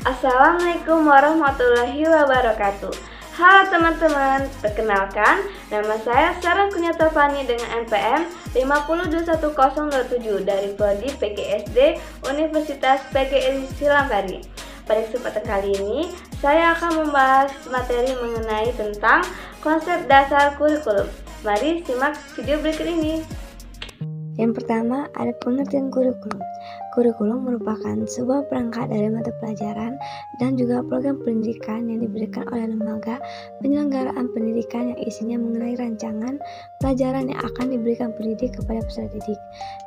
Assalamualaikum warahmatullahi wabarakatuh. Halo teman-teman, perkenalkan nama saya Sarah Kunyata Fani dengan NPM 502107 dari Prodi PGSD Universitas PGRI Silambari. Pada kesempatan kali ini, saya akan membahas materi mengenai tentang konsep dasar kurikulum. Mari simak video berikut ini. Yang pertama, ada pengertian kurikulum. Kurikulum merupakan sebuah perangkat dari mata pelajaran dan juga program pendidikan yang diberikan oleh lembaga penyelenggaraan pendidikan yang isinya mengenai rancangan pelajaran yang akan diberikan pendidik kepada peserta didik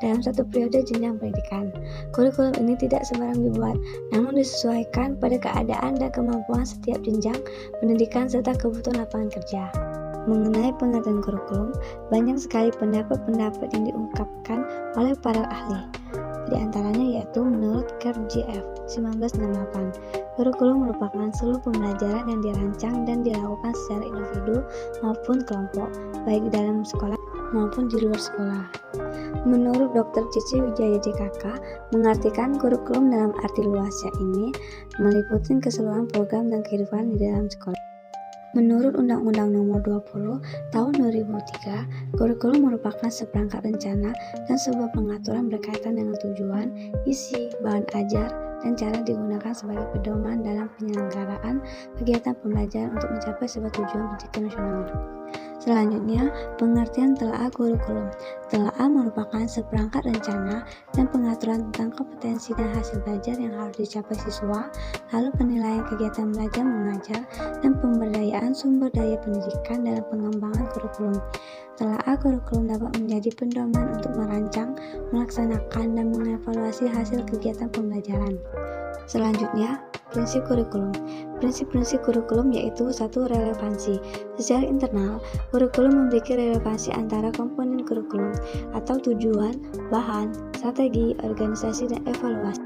dalam satu periode jenjang pendidikan. Kurikulum ini tidak sembarang dibuat, namun disesuaikan pada keadaan dan kemampuan setiap jenjang pendidikan serta kebutuhan lapangan kerja. Mengenai pengertian kurikulum, banyak sekali pendapat-pendapat yang diungkapkan oleh para ahli. Di antaranya yaitu menurut KERJF 1968, kurikulum merupakan seluruh pembelajaran yang dirancang dan dilakukan secara individu maupun kelompok, baik di dalam sekolah maupun di luar sekolah. Menurut Dr. Cici Wijaya JKK, mengartikan kurikulum dalam arti luasnya ini meliputi keseluruhan program dan kehidupan di dalam sekolah. Menurut Undang-Undang Nomor 20 Tahun 2003, kurikulum merupakan seperangkat rencana dan sebuah pengaturan berkaitan dengan tujuan, isi, bahan ajar, dan cara digunakan sebagai pedoman dalam penyelenggaraan kegiatan pembelajaran untuk mencapai sebuah tujuan pendidikan nasional. Selanjutnya, pengertian telaah kurikulum. Telaah merupakan seperangkat rencana dan pengaturan tentang kompetensi dan hasil belajar yang harus dicapai siswa, lalu penilaian kegiatan belajar mengajar, dan pemberdayaan sumber daya pendidikan dalam pengembangan kurikulum. Telaah kurikulum dapat menjadi pedoman untuk merancang, melaksanakan, dan mengevaluasi hasil kegiatan pembelajaran. Selanjutnya, prinsip kurikulum. Prinsip-prinsip kurikulum yaitu 1. Relevansi. Secara internal, kurikulum memiliki relevansi antara komponen kurikulum atau tujuan, bahan, strategi, organisasi, dan evaluasi.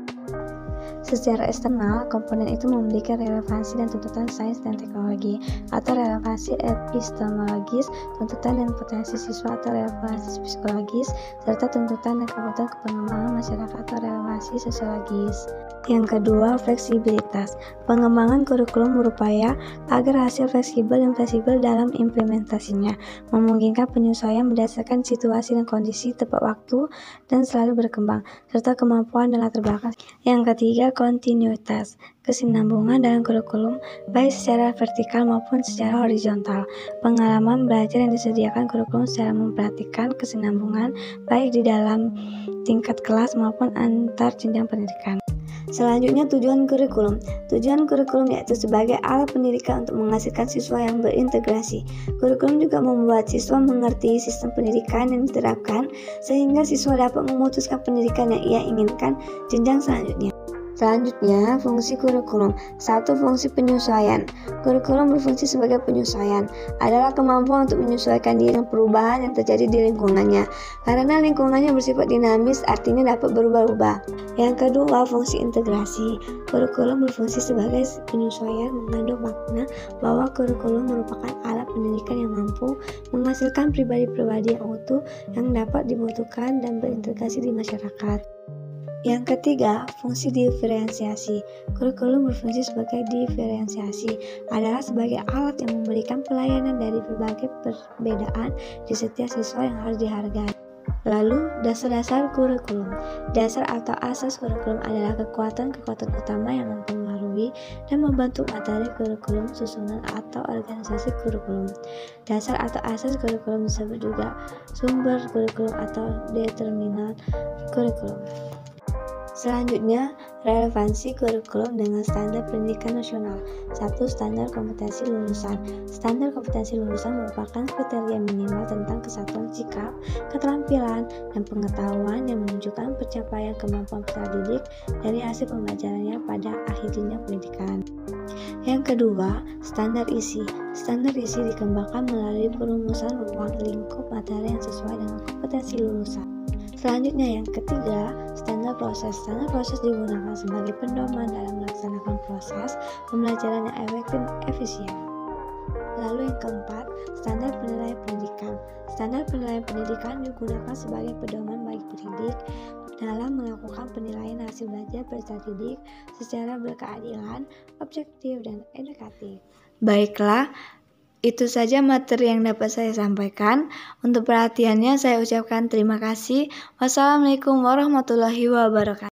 Secara eksternal, komponen itu memiliki relevansi dan tuntutan sains dan teknologi atau relevansi epistemologis, tuntutan dan potensi siswa atau relevansi psikologis, serta tuntutan dan kebutuhan pengembangan masyarakat atau relevansi sosiologis. Yang kedua, fleksibilitas. Pengembangan kurikulum berupaya agar hasil fleksibel dan fleksibel dalam implementasinya, memungkinkan penyesuaian berdasarkan situasi dan kondisi, tepat waktu, dan selalu berkembang, serta kemampuan dan latar belakang. Yang ketiga, kontinuitas. Kesinambungan dalam kurikulum, baik secara vertikal maupun secara horizontal. Pengalaman belajar yang disediakan kurikulum secara memperhatikan kesinambungan, baik di dalam tingkat kelas maupun antar jenjang pendidikan. Selanjutnya, tujuan kurikulum. Tujuan kurikulum yaitu sebagai alat pendidikan untuk menghasilkan siswa yang berintegrasi. Kurikulum juga membuat siswa mengerti sistem pendidikan yang diterapkan sehingga siswa dapat memutuskan pendidikan yang ia inginkan jenjang selanjutnya. Selanjutnya, fungsi kurikulum. 1. Fungsi penyesuaian. Kurikulum berfungsi sebagai penyesuaian, adalah kemampuan untuk menyesuaikan diri dengan perubahan yang terjadi di lingkungannya. Karena lingkungannya bersifat dinamis, artinya dapat berubah-ubah. Yang kedua, fungsi integrasi. Kurikulum berfungsi sebagai penyesuaian, mengandung makna bahwa kurikulum merupakan alat pendidikan yang mampu menghasilkan pribadi-pribadi yang utuh yang dapat dibutuhkan dan berintegrasi di masyarakat. Yang ketiga, fungsi diferensiasi. Kurikulum berfungsi sebagai diferensiasi, adalah sebagai alat yang memberikan pelayanan dari berbagai perbedaan di setiap siswa yang harus dihargai. Lalu, dasar-dasar kurikulum. Dasar atau asas kurikulum adalah kekuatan-kekuatan utama yang mempengaruhi dan membentuk materi kurikulum, susunan atau organisasi kurikulum. Dasar atau asas kurikulum disebut juga sumber kurikulum atau determinan kurikulum. Selanjutnya, relevansi kurikulum dengan standar pendidikan nasional. 1. Standar kompetensi lulusan. Standar kompetensi lulusan merupakan kriteria minimal tentang kesatuan sikap, keterampilan, dan pengetahuan yang menunjukkan pencapaian kemampuan peserta didik dari hasil pembelajarannya pada akhir jenjang pendidikan. Yang kedua, standar isi. Standar isi dikembangkan melalui perumusan ruang lingkup materi yang sesuai dengan kompetensi lulusan. Selanjutnya, yang ketiga, standar proses. Standar proses digunakan sebagai pedoman dalam melaksanakan proses pembelajaran yang efektif dan efisien. Lalu yang keempat, standar penilaian pendidikan. Standar penilaian pendidikan digunakan sebagai pedoman bagi pendidik dalam melakukan penilaian hasil belajar peserta didik secara berkeadilan, objektif, dan edukatif. Baiklah, itu saja materi yang dapat saya sampaikan. Untuk perhatiannya saya ucapkan terima kasih. Wassalamualaikum warahmatullahi wabarakatuh.